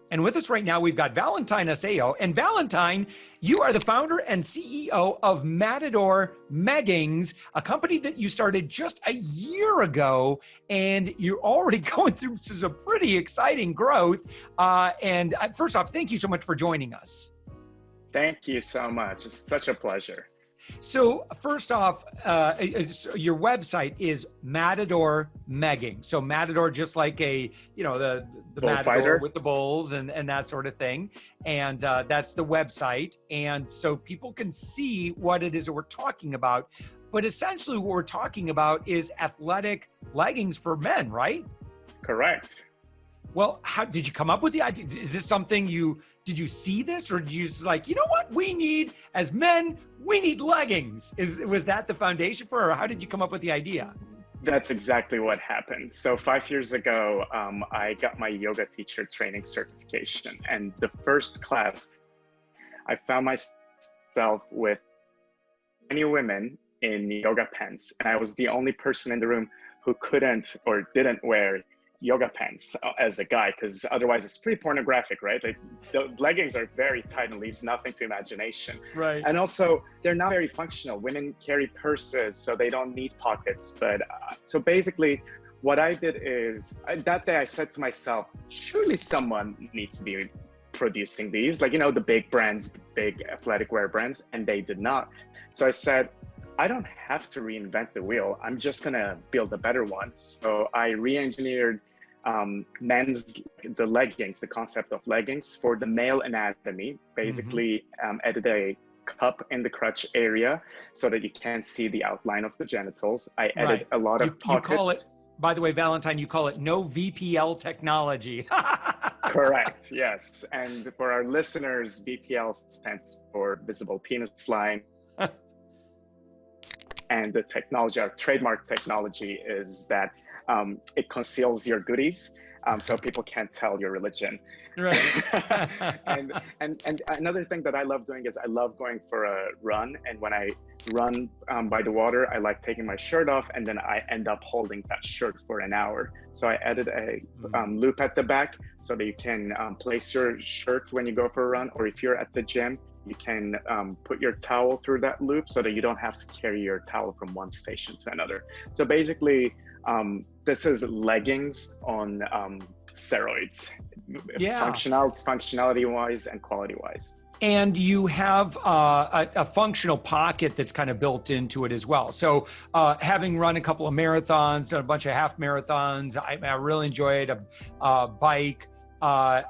And with us right now, we've got Valentine Aseyo. And Valentine, you are the founder and CEO of Matador Meggings, a company that you started just a year ago, and you're already going through some pretty exciting growth. And first off, thank you so much for joining us. Thank you so much. It's such a pleasure. So first off, your website is Matador Meggings. So Matador, just like the Matador Bullfighter with the bulls and that sort of thing. And that's the website. And so people can see what it is that we're talking about. But essentially what we're talking about is athletic leggings for men, right? Correct. Well, how did you come up with the idea? Is this something did you see this, or did you just like, you know what, as men, we need leggings? Was that the foundation for it, or how did you come up with the idea? That's exactly what happened. So 5 years ago, I got my yoga teacher training certification. And the first class, I found myself with many women in yoga pants. And I was the only person in the room who couldn't or didn't wear yoga pants as a guy, because otherwise it's pretty pornographic, right? Like the leggings are very tight and leaves nothing to imagination. Right. And also they're not very functional. Women carry purses, so they don't need pockets. But so basically what I did is that day I said to myself, surely someone needs to be producing these, like, the big brands, big athletic wear brands, and they did not. So I said, I don't have to reinvent the wheel. I'm just gonna build a better one. So I re-engineered the leggings, the concept of leggings for the male anatomy. Basically, added a cup in the crotch area so that you can see the outline of the genitals. I added a lot of pockets. You call it, by the way, Valentine, you call it no VPL technology. Correct, yes. And for our listeners, VPL stands for visible penis line. And the technology, our trademark technology, is that it conceals your goodies, so people can't tell your religion. Right. and another thing that I love doing is I love going for a run. And when I run by the water, I like taking my shirt off, and then I end up holding that shirt for an hour. So I added a loop at the back so that you can place your shirt when you go for a run, or if you're at the gym, you can put your towel through that loop so that you don't have to carry your towel from one station to another. So basically, this is leggings on steroids, functionality-wise and quality-wise. And you have a functional pocket that's kind of built into it as well. So having run a couple of marathons, done a bunch of half marathons, I really enjoyed a bike.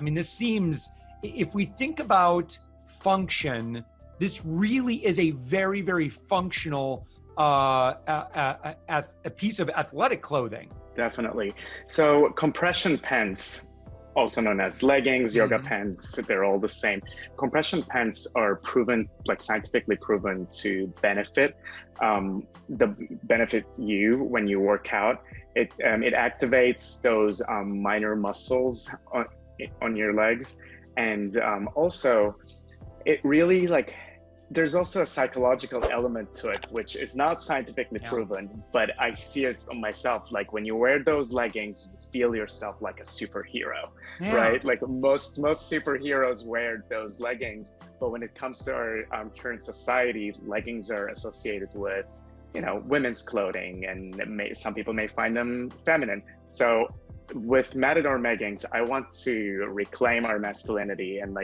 This seems, if we think about function, this really is a very, very functional a piece of athletic clothing. Definitely. So compression pants, also known as leggings, yoga pants, they're all the same. Compression pants are proven, like scientifically proven, to benefit you when you work out. It activates those minor muscles on your legs, and also it really, there's also a psychological element to it, which is not scientifically proven, but I see it on myself. Like when you wear those leggings, you feel yourself like a superhero, right? Like most superheroes wear those leggings, but when it comes to our current society, leggings are associated with, women's clothing, and some people may find them feminine. So with Matador Meggings, I want to reclaim our masculinity and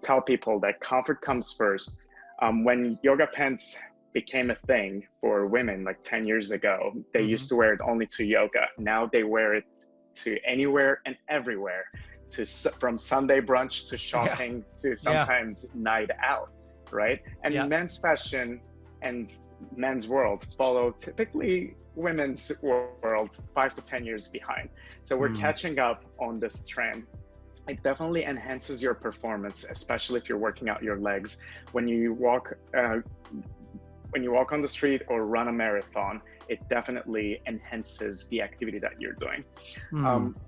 tell people that comfort comes first. When yoga pants became a thing for women 10 years ago, they used to wear it only to yoga. Now they wear it to anywhere and everywhere, from Sunday brunch to shopping to sometimes night out, right? And men's fashion and men's world follow typically women's world 5 to 10 years behind. So we're catching up on this trend. It definitely enhances your performance, especially if you're working out your legs. When you walk on the street or run a marathon, it definitely enhances the activity that you're doing.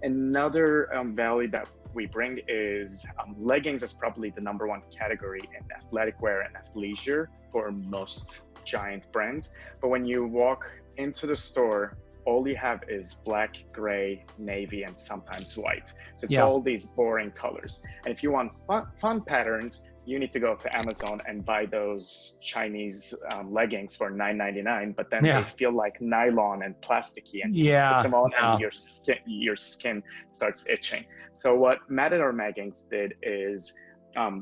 Another value that we bring is leggings is probably the #1 category in athletic wear and athleisure for most giant brands. But when you walk into the store, all you have is black, gray, navy, and sometimes white. So it's Yeah. all these boring colors. And if you want fun patterns, you need to go to Amazon and buy those Chinese leggings for $9.99, but then they feel like nylon and plasticky, and you put them on and your skin starts itching. So what Matador Meggings did is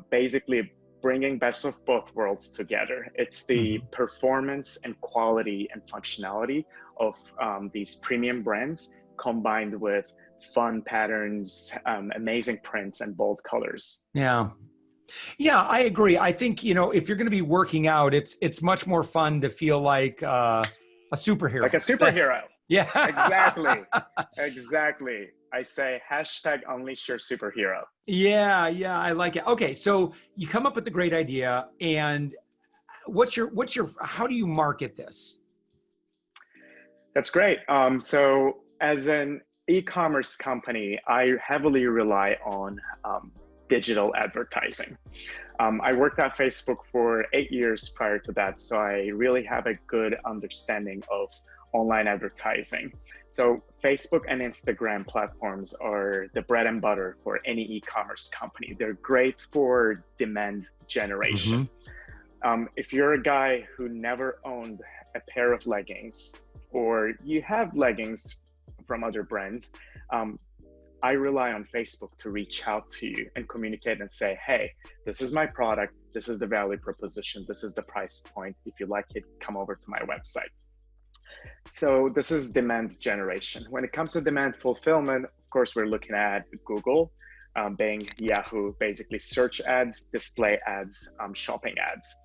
basically bringing best of both worlds together. It's the performance and quality and functionality of these premium brands combined with fun patterns, amazing prints, and bold colors. Yeah, I agree. I think, you know, if you're going to be working out, it's much more fun to feel like a superhero. Like a superhero. Yeah. Exactly. I say hashtag unleash your superhero. Yeah, I like it. Okay, so you come up with the great idea, and how do you market this? That's great. So as an e-commerce company, I heavily rely on digital advertising. I worked at Facebook for 8 years prior to that, so I really have a good understanding of online advertising. So Facebook and Instagram platforms are the bread and butter for any e-commerce company. They're great for demand generation. If you're a guy who never owned a pair of leggings, or you have leggings from other brands, I rely on Facebook to reach out to you and communicate and say, hey, this is my product, this is the value proposition, this is the price point. If you like it, come over to my website. So this is demand generation. When it comes to demand fulfillment, of course, we're looking at Google, Bing, Yahoo, basically search ads, display ads, shopping ads.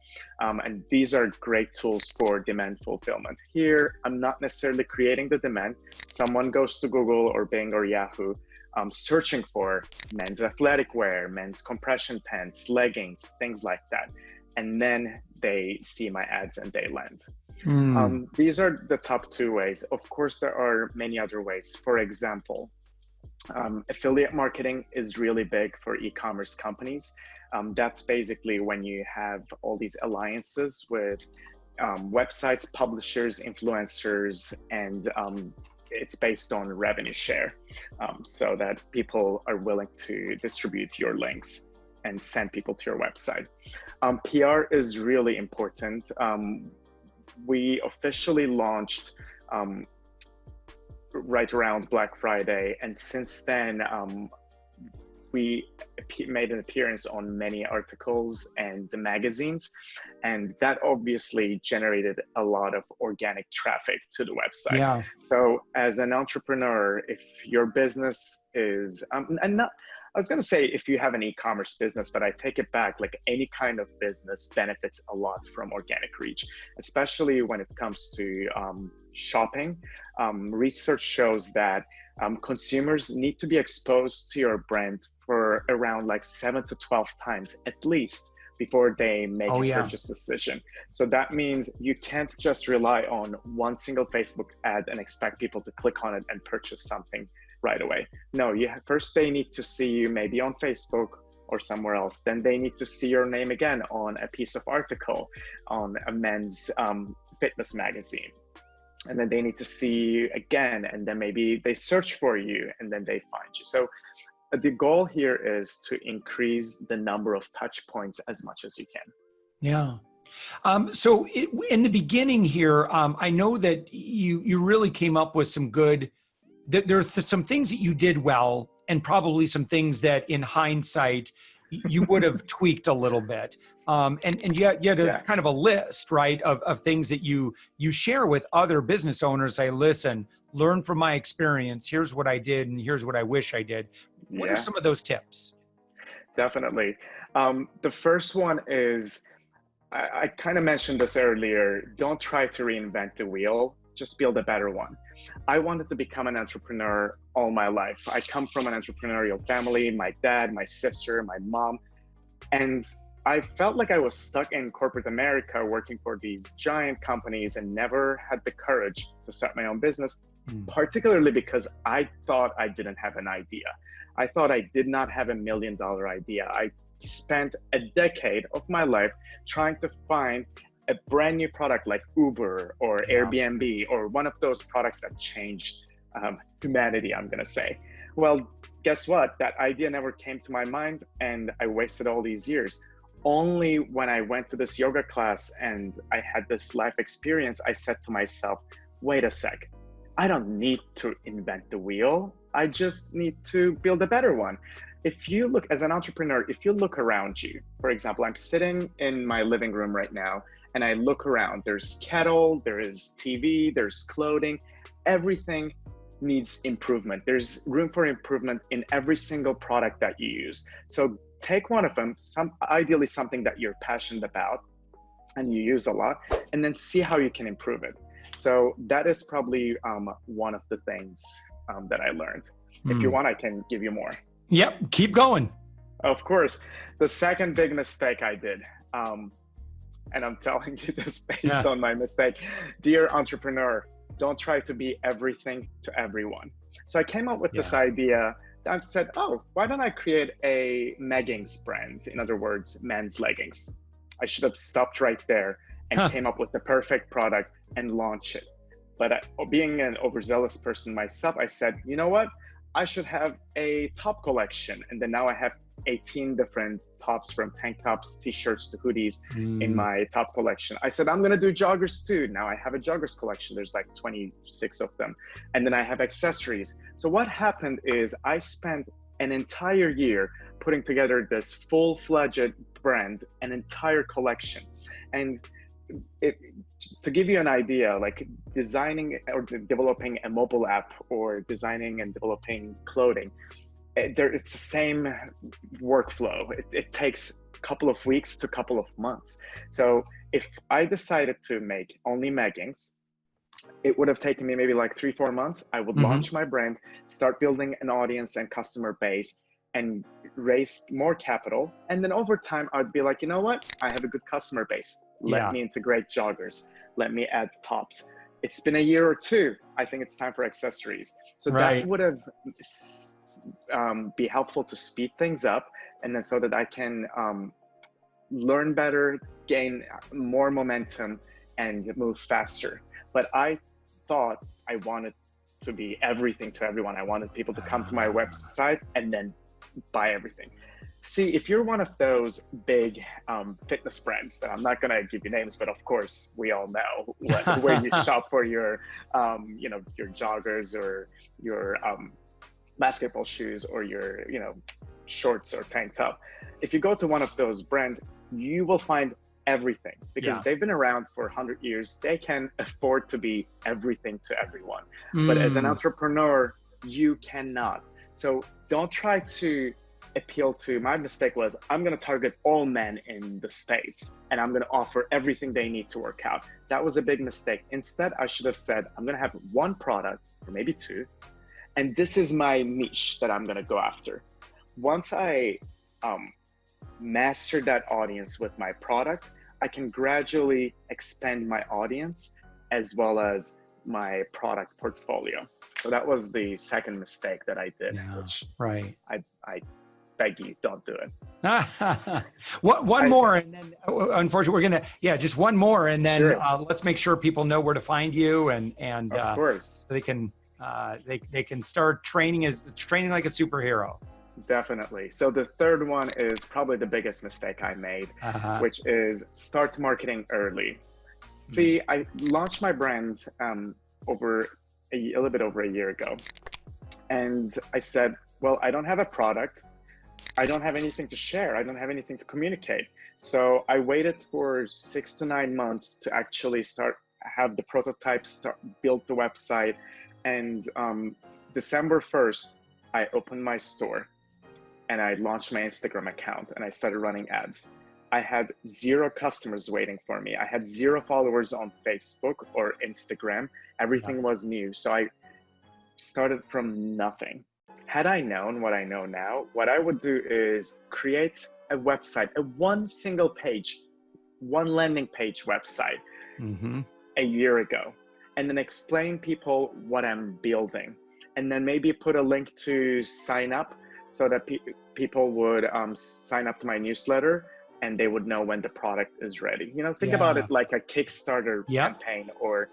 And these are great tools for demand fulfillment. Here, I'm not necessarily creating the demand. Someone goes to Google or Bing or Yahoo, searching for men's athletic wear, men's compression pants, leggings, things like that. And then they see my ads and they land. These are the top two ways. Of course, there are many other ways. For example, affiliate marketing is really big for e-commerce companies. That's basically when you have all these alliances with websites, publishers, influencers, and it's based on revenue share, so that people are willing to distribute your links and send people to your website. PR is really important. We officially launched right around Black Friday, and since then we made an appearance on many articles and the magazines, and that obviously generated a lot of organic traffic to the website. So as an entrepreneur, if your business is I was going to say if you have an e-commerce business, but I take it back, like any kind of business benefits a lot from organic reach, especially when it comes to shopping. Research shows that consumers need to be exposed to your brand for around like 7 to 12 times at least before they make a purchase decision. So that means you can't just rely on one single Facebook ad and expect people to click on it and purchase something right away. No, first they need to see you maybe on Facebook or somewhere else. Then they need to see your name again on a piece of article on a men's fitness magazine. And then they need to see you again, and then maybe they search for you and then they find you. So the goal here is to increase the number of touch points as much as you can. So in the beginning here, I know that you really came up with some good, there are some things that you did well, and probably some things that in hindsight you would have tweaked a little bit. And you had a kind of a list, right, of things that you share with other business owners. Say, listen, learn from my experience. Here's what I did, and here's what I wish I did. What are some of those tips? Definitely. The first one is, I kind of mentioned this earlier, don't try to reinvent the wheel, just build a better one. I wanted to become an entrepreneur all my life. I come from an entrepreneurial family, my dad, my sister, my mom, and I felt like I was stuck in corporate America working for these giant companies and never had the courage to start my own business, particularly because I thought I didn't have an idea. I thought I did not have $1 million idea. I spent a decade of my life trying to find a brand new product like Uber or Airbnb or one of those products that changed humanity, I'm gonna say. Well, guess what? That idea never came to my mind, and I wasted all these years. Only when I went to this yoga class and I had this life experience, I said to myself, wait a sec, I don't need to invent the wheel. I just need to build a better one. If you look as an entrepreneur, if you look around you, for example, I'm sitting in my living room right now and I look around, there's kettle, there is TV, there's clothing, everything needs improvement. There's room for improvement in every single product that you use. So take one of them, ideally something that you're passionate about and you use a lot, and then see how you can improve it. So that is probably one of the things that I learned. If you want, I can give you more. Yep, keep going. Of course. The second big mistake I did, and I'm telling you this based on my mistake, dear entrepreneur, don't try to be everything to everyone. So I came up with this idea. I said, oh, why don't I create a Meggings brand? In other words, men's leggings. I should have stopped right there and came up with the perfect product and launch it. But being an overzealous person myself, I said, you know what? I should have a top collection. And then now I have 18 different tops, from tank tops, t-shirts to hoodies in my top collection. I said, I'm gonna do joggers too. Now I have a joggers collection. There's like 26 of them. And then I have accessories. So what happened is I spent an entire year putting together this full-fledged brand, an entire collection. And to give you an idea, like designing or developing a mobile app or designing and developing clothing, it's the same workflow. It takes a couple of weeks to a couple of months. So if I decided to make only Meggings, it would have taken me maybe like 3-4 months. I would launch my brand, start building an audience and customer base, and raise more capital. And then over time, I'd be like, you know what? I have a good customer base. Let me integrate joggers. Let me add tops. It's been a year or two. I think it's time for accessories. So that would have be helpful to speed things up, and then so that I can learn better, gain more momentum, and move faster. But I thought I wanted to be everything to everyone. I wanted people to come to my website and then buy everything. See, if you're one of those big fitness brands, that I'm not gonna give you names, but of course we all know where you shop for your, your joggers or your basketball shoes or your, shorts or tank top. If you go to one of those brands, you will find everything, because they've been around for 100 years. They can afford to be everything to everyone. But as an entrepreneur, you cannot. So don't try to appeal to, my mistake was, I'm going to target all men in the States and I'm going to offer everything they need to work out. That was a big mistake. Instead, I should have said, I'm going to have one product or maybe two, and this is my niche that I'm going to go after. Once I master that audience with my product, I can gradually expand my audience as well as my product portfolio. So that was the second mistake that I did, which I beg you, don't do it. One more, and then unfortunately we're gonna, just one more, and then let's make sure people know where to find you, and of course they can start training like a superhero. Definitely. So the third one is probably the biggest mistake I made, which is start marketing early. See, I launched my brand over a little bit over a year ago, and I said, well, I don't have a product, I don't have anything to share, I don't have anything to communicate. So I waited for 6 to 9 months to actually have the prototype, build the website, and December 1st, I opened my store and I launched my Instagram account and I started running ads. I had 0 customers waiting for me. I had 0 followers on Facebook or Instagram. Everything was new. So I started from nothing. Had I known what I know now, what I would do is create a website, one single page, one landing page website a year ago, and then explain people what I'm building. And then maybe put a link to sign up so that people would sign up to my newsletter and they would know when the product is ready. You know, think about it like a Kickstarter campaign, or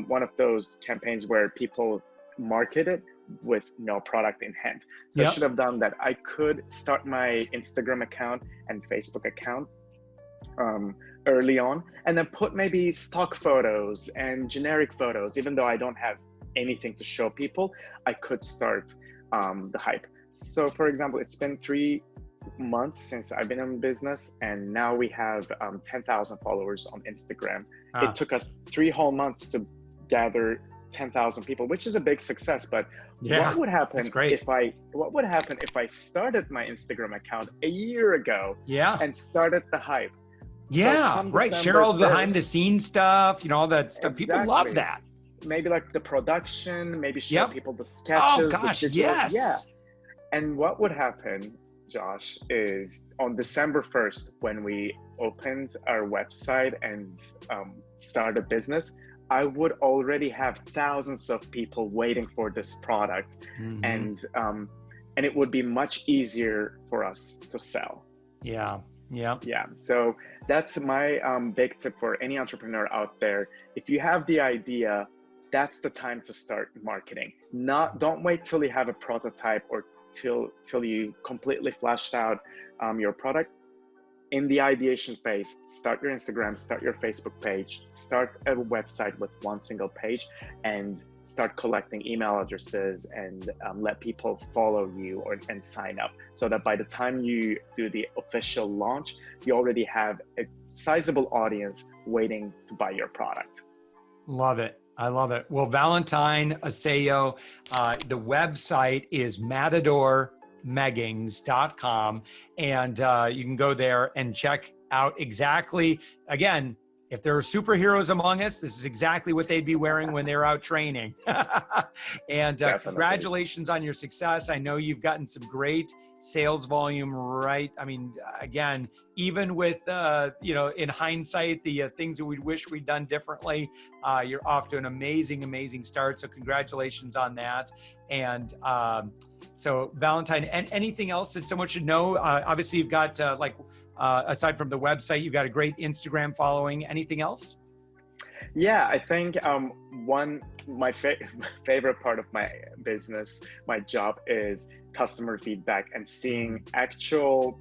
one of those campaigns where people market it with no product in hand. So I should have done that. I could start my Instagram account and Facebook account early on, and then put maybe stock photos and generic photos. Even though I don't have anything to show people, I could start the hype. So for example, it's been 3 months since I've been in business, and now we have 10,000 followers on Instagram. It took us 3 whole months to gather 10,000 people, which is a big success. But what would happen if I started my Instagram account a year ago and started the hype? Yeah, right. Share all the behind the scenes stuff, you know, all that stuff. Exactly. People love that. Maybe like the production, maybe show people the sketches. Oh gosh, Yeah. And what would happen, Josh, is on December 1st, when we opened our website and started business, I would already have thousands of people waiting for this product, and it would be much easier for us to sell. Yeah. So that's my big tip for any entrepreneur out there. If you have the idea, that's the time to start marketing. Don't wait till you have a prototype or till you completely fleshed out your product. In the ideation phase, start your Instagram, start your Facebook page, start a website with one single page, and start collecting email addresses, and let people follow you and sign up, so that by the time you do the official launch, you already have a sizable audience waiting to buy your product. Love it. I love it. Well, Valentine Aseyo, the website is matadormeggings.com, and you can go there and check out exactly, again, if there are superheroes among us, this is exactly what they'd be wearing when they're out training. And congratulations on your success. I know you've gotten some great sales volume, right? I mean, again, even with, you know, in hindsight, the things that we wish we'd done differently, you're off to an amazing, amazing start. So congratulations on that. And so Valentine, and anything else that someone should know? Obviously you've got aside from the website, you've got a great Instagram following. Anything else? Yeah, I think my favorite part of my business, my job, is customer feedback and seeing actual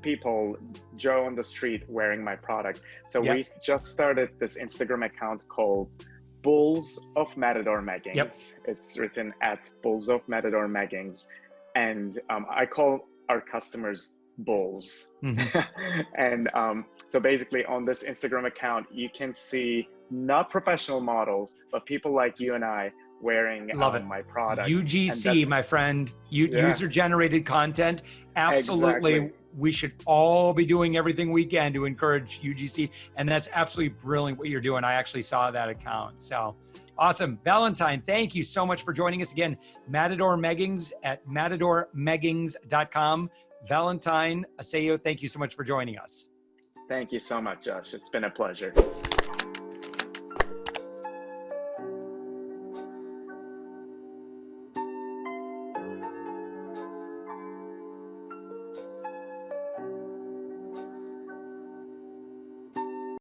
people, Joe on the street, wearing my product. So we just started this Instagram account called Bulls of Matador Meggings. It's written at Bulls of Matador Meggings, and I call our customers bulls. And so basically on this Instagram account, you can see not professional models, but people like you and I wearing my product. UGC, my friend, user-generated content. Absolutely. Exactly. We should all be doing everything we can to encourage UGC. And that's absolutely brilliant what you're doing. I actually saw that account. So awesome. Valentine, thank you so much for joining us again. Matador Meggings at matadormeggings.com. Valentine Aseyo, thank you so much for joining us. Thank you so much, Josh. It's been a pleasure.